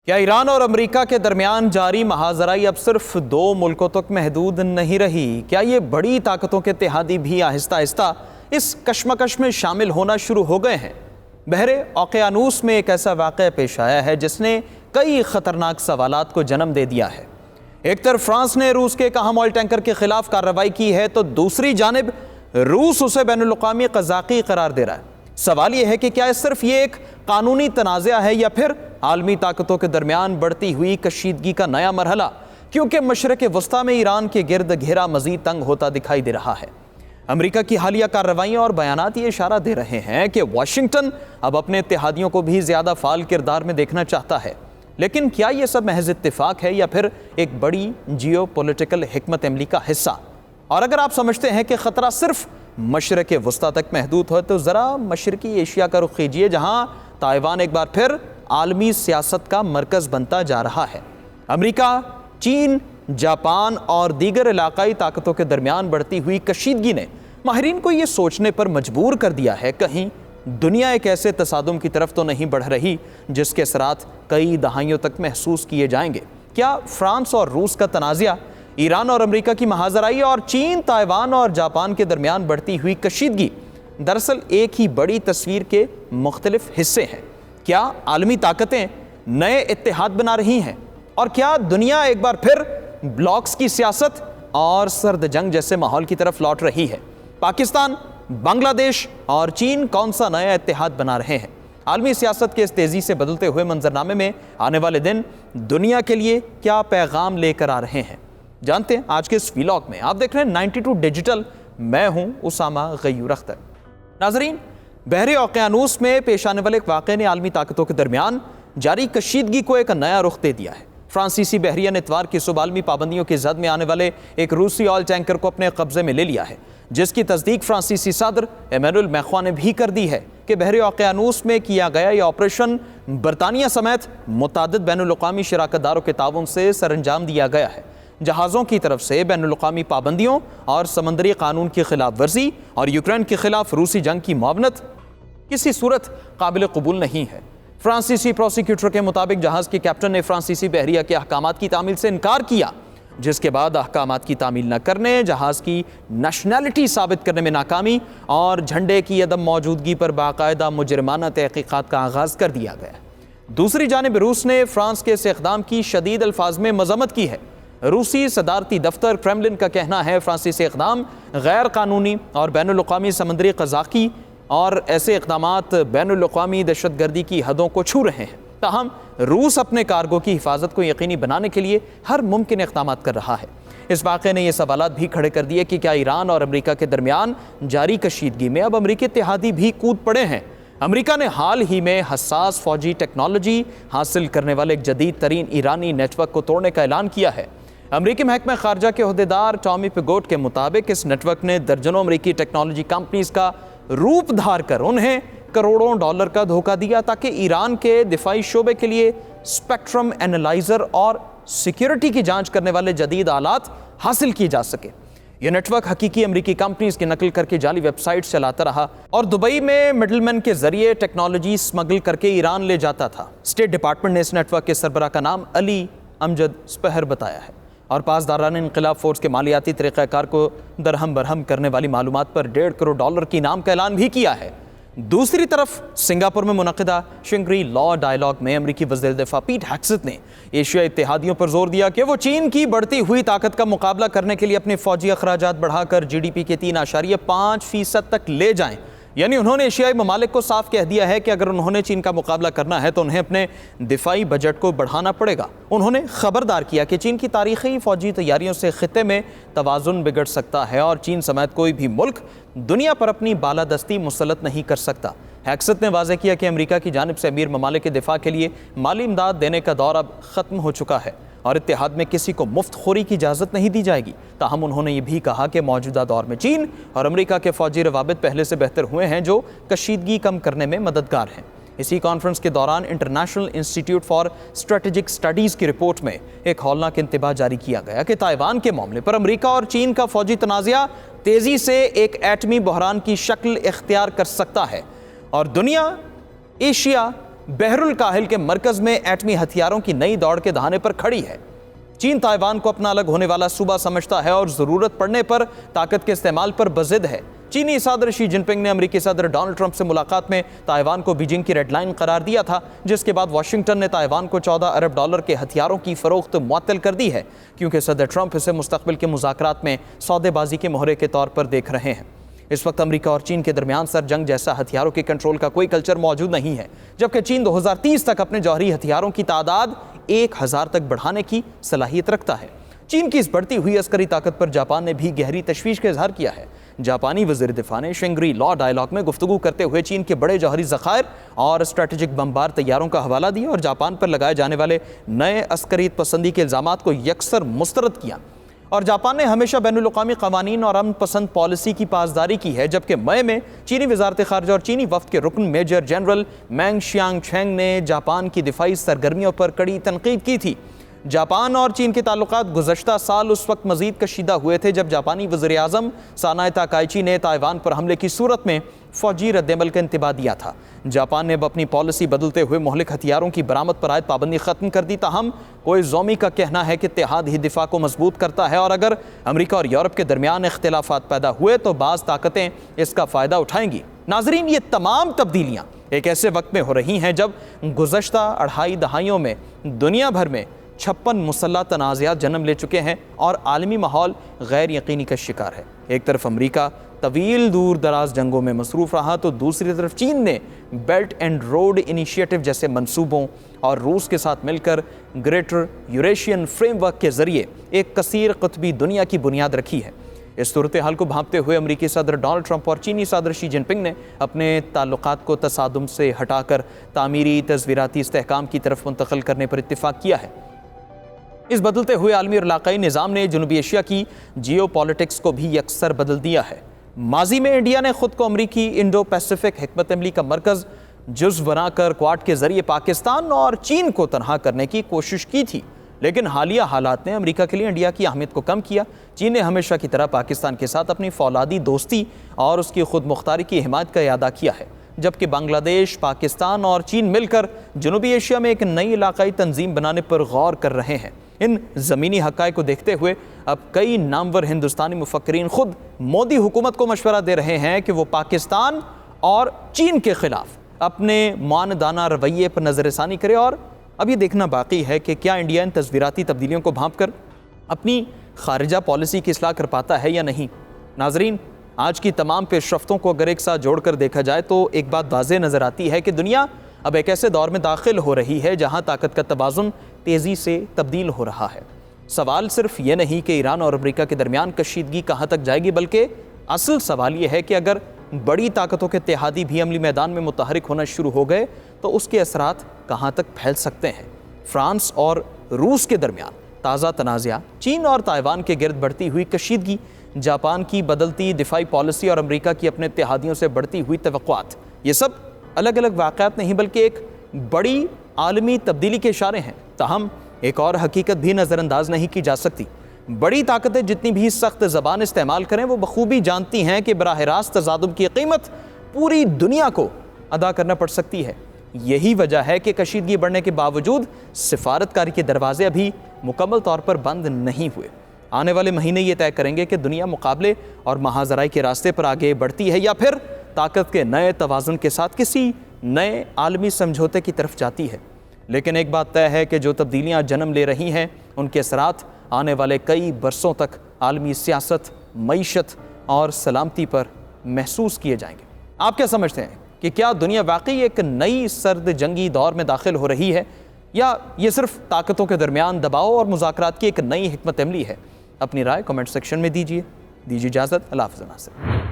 کیا ایران اور امریکہ کے درمیان جاری مہاجرائی اب صرف دو ملکوں تک محدود نہیں رہی؟ کیا یہ بڑی طاقتوں کے اتحادی بھی آہستہ آہستہ اس کشمکش میں شامل ہونا شروع ہو گئے ہیں؟ بحر اوقیانوس میں ایک ایسا واقعہ پیش آیا ہے جس نے کئی خطرناک سوالات کو جنم دے دیا ہے۔ ایک طرف فرانس نے روس کے ایک اہم آئل ٹینکر کے خلاف کارروائی کی ہے تو دوسری جانب روس اسے بین الاقوامی قزاقی قرار دے رہا ہے۔ سوال یہ ہے کہ کیا صرف یہ ایک قانونی تنازعہ ہے یا پھر عالمی طاقتوں کے درمیان بڑھتی ہوئی کشیدگی کا نیا مرحلہ، کیونکہ مشرق وسطیٰ میں ایران کے گرد گھیرا مزید تنگ ہوتا دکھائی دے رہا ہے۔ امریکہ کی حالیہ کارروائیاں اور بیانات یہ اشارہ دے رہے ہیں کہ واشنگٹن اب اپنے اتحادیوں کو بھی زیادہ فعال کردار میں دیکھنا چاہتا ہے۔ لیکن کیا یہ سب محض اتفاق ہے یا پھر ایک بڑی جیو پولیٹیکل حکمت عملی کا حصہ؟ اور اگر آپ سمجھتے ہیں کہ خطرہ صرف مشرق وسطیٰ تک محدود ہو تو ذرا مشرقی ایشیا کا رخ کیجیے، جہاں تائیوان ایک بار پھر عالمی سیاست کا مرکز بنتا جا رہا ہے۔ امریکہ، چین، جاپان اور دیگر علاقائی طاقتوں کے درمیان بڑھتی ہوئی کشیدگی نے ماہرین کو یہ سوچنے پر مجبور کر دیا ہے کہیں دنیا ایک ایسے تصادم کی طرف تو نہیں بڑھ رہی جس کے اثرات کئی دہائیوں تک محسوس کیے جائیں گے۔ کیا فرانس اور روس کا تنازعہ، ایران اور امریکہ کی مہاجرائی اور چین، تائیوان اور جاپان کے درمیان بڑھتی ہوئی کشیدگی دراصل ایک ہی بڑی تصویر کے مختلف حصے ہیں؟ کیا عالمی طاقتیں نئے اتحاد بنا رہی ہیں؟ اور کیا دنیا ایک بار پھر بلاکس کی سیاست اور سرد جنگ جیسے ماحول کی طرف لوٹ رہی ہے؟ پاکستان، بنگلہ دیش اور چین کون سا نیا اتحاد بنا رہے ہیں؟ عالمی سیاست کے اس تیزی سے بدلتے ہوئے منظرنامے میں آنے والے دن دنیا کے لیے کیا پیغام لے کر آ رہے ہیں؟ جانتے ہیں آج کے اس ویلاگ میں۔ آپ دیکھ رہے ہیں 92 ڈیجیٹل، میں ہوں اسامہ غیور اختر۔ ناظرین، بحر اوقیانوس میں پیش آنے والے ایک واقعے نے عالمی طاقتوں کے درمیان جاری کشیدگی کو ایک نیا رخ دے دیا ہے۔ فرانسیسی بحریہ نے اتوار کی صبح عالمی پابندیوں کی زد میں آنے والے ایک روسی آئل ٹینکر کو اپنے قبضے میں لے لیا ہے، جس کی تصدیق فرانسیسی صدر ایمینوئل میخواں نے بھی کر دی ہے کہ بحر اوقیانوس میں کیا گیا یہ آپریشن برطانیہ سمیت متعدد بین الاقوامی شراکت داروں کے تعاون سے سر انجام دیا گیا ہے۔ جہازوں کی طرف سے بین الاقوامی پابندیوں اور سمندری قانون کی خلاف ورزی اور یوکرین کے خلاف روسی جنگ کی معاونت کسی صورت قابل قبول نہیں ہے۔ فرانسیسی پروسیکیوٹر کے مطابق جہاز کے کیپٹن نے فرانسیسی بحریہ کے احکامات کی تعمیل سے انکار کیا، جس کے بعد احکامات کی تعمیل نہ کرنے، جہاز کی نیشنلٹی ثابت کرنے میں ناکامی اور جھنڈے کی عدم موجودگی پر باقاعدہ مجرمانہ تحقیقات کا آغاز کر دیا گیا۔ دوسری جانب روس نے فرانس کے اس اقدام کی شدید الفاظ میں مذمت کی ہے۔ روسی صدارتی دفتر کرملن کا کہنا ہے فرانسیسی اقدام غیر قانونی اور بین الاقوامی سمندری قزاقی اور ایسے اقدامات بین الاقوامی دہشت گردی کی حدوں کو چھو رہے ہیں۔ تاہم روس اپنے کارگو کی حفاظت کو یقینی بنانے کے لیے ہر ممکن اقدامات کر رہا ہے۔ اس واقعے نے یہ سوالات بھی کھڑے کر دیے کہ کیا ایران اور امریکہ کے درمیان جاری کشیدگی میں اب امریکی اتحادی بھی کود پڑے ہیں؟ امریکہ نے حال ہی میں حساس فوجی ٹیکنالوجی حاصل کرنے والے ایک جدید ترین ایرانی نیٹ ورک کو توڑنے کا اعلان کیا ہے۔ امریکی محکمہ خارجہ کے عہدیدار ٹامی پیگوٹ کے مطابق اس نیٹ ورک نے درجنوں امریکی ٹیکنالوجی کمپنیز کا روپ دھار کر انہیں کروڑوں ڈالر کا دھوکہ دیا تاکہ ایران کے دفاعی شعبے کے لیے اسپیکٹرم اینالائزر اور سیکیورٹی کی جانچ کرنے والے جدید آلات حاصل کیے جا سکے۔ یہ نیٹ ورک حقیقی امریکی کمپنیز کی نقل کر کے جعلی ویب سائٹس چلاتا رہا اور دبئی میں مڈل مین کے ذریعے ٹیکنالوجی اسمگل کر کے ایران لے جاتا تھا۔ اسٹیٹ ڈپارٹمنٹ نے اس نیٹ ورک کے سربراہ کا نام علی امجد سپہر بتایا ہے اور پاسداران انقلاب فورس کے مالیاتی طریقہ کار کو درہم برہم کرنے والی معلومات پر $1.5 کروڑ کی انعام کا اعلان بھی کیا ہے۔ دوسری طرف سنگاپور میں منعقدہ شنگری لا ڈائیلاگ میں امریکی وزیر دفاع پیٹ ہیگسیت نے ایشیائی اتحادیوں پر زور دیا کہ وہ چین کی بڑھتی ہوئی طاقت کا مقابلہ کرنے کے لیے اپنے فوجی اخراجات بڑھا کر GDP کے 3.5% تک لے جائیں۔ یعنی انہوں نے ایشیائی ممالک کو صاف کہہ دیا ہے کہ اگر انہوں نے چین کا مقابلہ کرنا ہے تو انہیں اپنے دفاعی بجٹ کو بڑھانا پڑے گا۔ انہوں نے خبردار کیا کہ چین کی تاریخی فوجی تیاریوں سے خطے میں توازن بگڑ سکتا ہے اور چین سمیت کوئی بھی ملک دنیا پر اپنی بالادستی مسلط نہیں کر سکتا۔ ہیگسیت نے واضح کیا کہ امریکہ کی جانب سے امیر ممالک کے دفاع کے لیے مالی امداد دینے کا دور اب ختم ہو چکا ہے اور اتحاد میں کسی کو مفت خوری کی اجازت نہیں دی جائے گی۔ تاہم انہوں نے یہ بھی کہا کہ موجودہ دور میں چین اور امریکہ کے فوجی روابط پہلے سے بہتر ہوئے ہیں جو کشیدگی کم کرنے میں مددگار ہیں۔ اسی کانفرنس کے دوران international institute for strategic studies کی رپورٹ میں ایک ہولناک انتباہ جاری کیا گیا کہ تائیوان کے معاملے پر امریکہ اور چین کا فوجی تنازعہ تیزی سے ایک ایٹمی بحران کی شکل اختیار کر سکتا ہے اور دنیا، ایشیا، بحر الکاہل کے مرکز میں ایٹمی ہتھیاروں کی نئی دوڑ کے دہانے پر کھڑی ہے۔ چین تائیوان کو اپنا الگ ہونے والا صوبہ سمجھتا ہے اور ضرورت پڑنے پر طاقت کے استعمال پر بضد ہے۔ چینی صدر شی جن پنگ نے امریکی صدر ڈونلڈ ٹرمپ سے ملاقات میں تائیوان کو بیجنگ کی ریڈ لائن قرار دیا تھا، جس کے بعد واشنگٹن نے تائیوان کو $14 ارب کے ہتھیاروں کی فروخت معطل کر دی ہے، کیونکہ صدر ٹرمپ اسے مستقبل کے مذاکرات میں سودے بازی کے مہرے کے طور پر دیکھ رہے ہیں۔ اس وقت امریکہ اور چین کے درمیان سر جنگ جیسا ہتھیاروں کے کنٹرول کا کوئی کلچر موجود نہیں ہے، جبکہ چین 2030 تک اپنے جوہری ہتھیاروں کی تعداد 1000 تک بڑھانے کی صلاحیت رکھتا ہے۔ چین کی اس بڑھتی ہوئی عسکری طاقت پر جاپان نے بھی گہری تشویش کا اظہار کیا ہے۔ جاپانی وزیر دفاع نے شنگری لا ڈائیلاگ میں گفتگو کرتے ہوئے چین کے بڑے جوہری ذخائر اور اسٹریٹجک بمبار طیاروں کا حوالہ دیا اور جاپان پر لگائے جانے والے نئے عسکریت پسندی کے الزامات کو یکسر مسترد کیا۔ اور جاپان نے ہمیشہ بین الاقوامی قوانین اور امن پسند پالیسی کی پاسداری کی ہے، جبکہ مئی میں چینی وزارت خارجہ اور چینی وفد کے رکن میجر جنرل مینگ شیانگ چھینگ نے جاپان کی دفاعی سرگرمیوں پر کڑی تنقید کی تھی۔ جاپان اور چین کے تعلقات گزشتہ سال اس وقت مزید کشیدہ ہوئے تھے جب جاپانی وزیر اعظم سانائے تاکائچی نے تائیوان پر حملے کی صورت میں فوجی رد عمل کا انتباہ دیا تھا۔ جاپان نے اب اپنی پالیسی بدلتے ہوئے مہلک ہتھیاروں کی برآمد پر عائد پابندی ختم کر دی، تاہم کوئی زومی کا کہنا ہے کہ اتحاد ہی دفاع کو مضبوط کرتا ہے، اور اگر امریکہ اور یورپ کے درمیان اختلافات پیدا ہوئے تو بعض طاقتیں اس کا فائدہ اٹھائیں گی۔ ناظرین، یہ تمام تبدیلیاں ایک ایسے وقت میں ہو رہی ہیں جب گزشتہ 2.5 دہائیوں میں دنیا بھر میں 56 مسلح تنازعات جنم لے چکے ہیں اور عالمی ماحول غیر یقینی کا شکار ہے۔ ایک طرف امریکہ طویل دور دراز جنگوں میں مصروف رہا تو دوسری طرف چین نے بیلٹ اینڈ روڈ انیشیٹو جیسے منصوبوں اور روس کے ساتھ مل کر گریٹر یوریشین فریم ورک کے ذریعے ایک کثیر قطبی دنیا کی بنیاد رکھی ہے۔ اس صورتحال کو بھانپتے ہوئے امریکی صدر ڈونلڈ ٹرمپ اور چینی صدر شی جن پنگ نے اپنے تعلقات کو تصادم سے ہٹا کر تعمیری تصویراتی استحکام کی طرف منتقل کرنے پر اتفاق کیا ہے۔ اس بدلتے ہوئے عالمی اور علاقائی نظام نے جنوبی ایشیا کی جیو پالیٹکس کو بھی یکسر بدل دیا ہے۔ ماضی میں انڈیا نے خود کو امریکی انڈو پیسیفک حکمت عملی کا مرکز جزو بنا کر کواد کے ذریعے پاکستان اور چین کو تنہا کرنے کی کوشش کی تھی، لیکن حالیہ حالات نے امریکہ کے لیے انڈیا کی اہمیت کو کم کیا۔ چین نے ہمیشہ کی طرح پاکستان کے ساتھ اپنی فولادی دوستی اور اس کی خود مختاری کی حمایت کا اعادہ کیا ہے، جبکہ بنگلہ دیش، پاکستان اور چین مل کر جنوبی ایشیا میں ایک نئی علاقائی تنظیم بنانے پر غور کر رہے ہیں۔ ان زمینی حقائق کو دیکھتے ہوئے اب کئی نامور ہندوستانی مفکرین خود مودی حکومت کو مشورہ دے رہے ہیں کہ وہ پاکستان اور چین کے خلاف اپنے معاندانہ رویے پر نظر ثانی کرے، اور اب یہ دیکھنا باقی ہے کہ کیا انڈیا ان تصویراتی تبدیلیوں کو بھانپ کر اپنی خارجہ پالیسی کی اصلاح کر پاتا ہے یا نہیں۔ ناظرین، آج کی تمام پیش رفتوں کو اگر ایک ساتھ جوڑ کر دیکھا جائے تو ایک بات واضح نظر آتی ہے کہ دنیا اب ایک ایسے دور میں داخل ہو رہی ہے جہاں طاقت کا توازن تیزی سے تبدیل ہو رہا ہے۔ سوال صرف یہ نہیں کہ ایران اور امریکہ کے درمیان کشیدگی کہاں تک جائے گی، بلکہ اصل سوال یہ ہے کہ اگر بڑی طاقتوں کے اتحادی بھی عملی میدان میں متحرک ہونا شروع ہو گئے تو اس کے اثرات کہاں تک پھیل سکتے ہیں۔ فرانس اور روس کے درمیان تازہ تنازعہ، چین اور تائیوان کے گرد بڑھتی ہوئی کشیدگی، جاپان کی بدلتی دفاعی پالیسی اور امریکہ کی اپنے اتحادیوں سے بڑھتی ہوئی توقعات، یہ سب الگ الگ واقعات نہیں بلکہ ایک بڑی عالمی تبدیلی کے اشارے ہیں۔ تاہم ایک اور حقیقت بھی نظر انداز نہیں کی جا سکتی۔ بڑی طاقتیں جتنی بھی سخت زبان استعمال کریں، وہ بخوبی جانتی ہیں کہ براہ راست تصادم کی قیمت پوری دنیا کو ادا کرنا پڑ سکتی ہے۔ یہی وجہ ہے کہ کشیدگی بڑھنے کے باوجود سفارتکاری کے دروازے ابھی مکمل طور پر بند نہیں ہوئے۔ آنے والے مہینے یہ طے کریں گے کہ دنیا مقابلے اور مہاجرائی کے راستے پر آگے بڑھتی ہے یا پھر طاقت کے نئے توازن کے ساتھ کسی نئے عالمی سمجھوتے کی طرف جاتی ہے۔ لیکن ایک بات طے ہے کہ جو تبدیلیاں جنم لے رہی ہیں ان کے اثرات آنے والے کئی برسوں تک عالمی سیاست، معیشت اور سلامتی پر محسوس کیے جائیں گے۔ آپ کیا سمجھتے ہیں کہ کیا دنیا واقعی ایک نئی سرد جنگی دور میں داخل ہو رہی ہے، یا یہ صرف طاقتوں کے درمیان دباؤ اور مذاکرات کی ایک نئی حکمت عملی ہے؟ اپنی رائے کمنٹ سیکشن میں دیجیے۔ اجازت، اللہ حافظ ناصر۔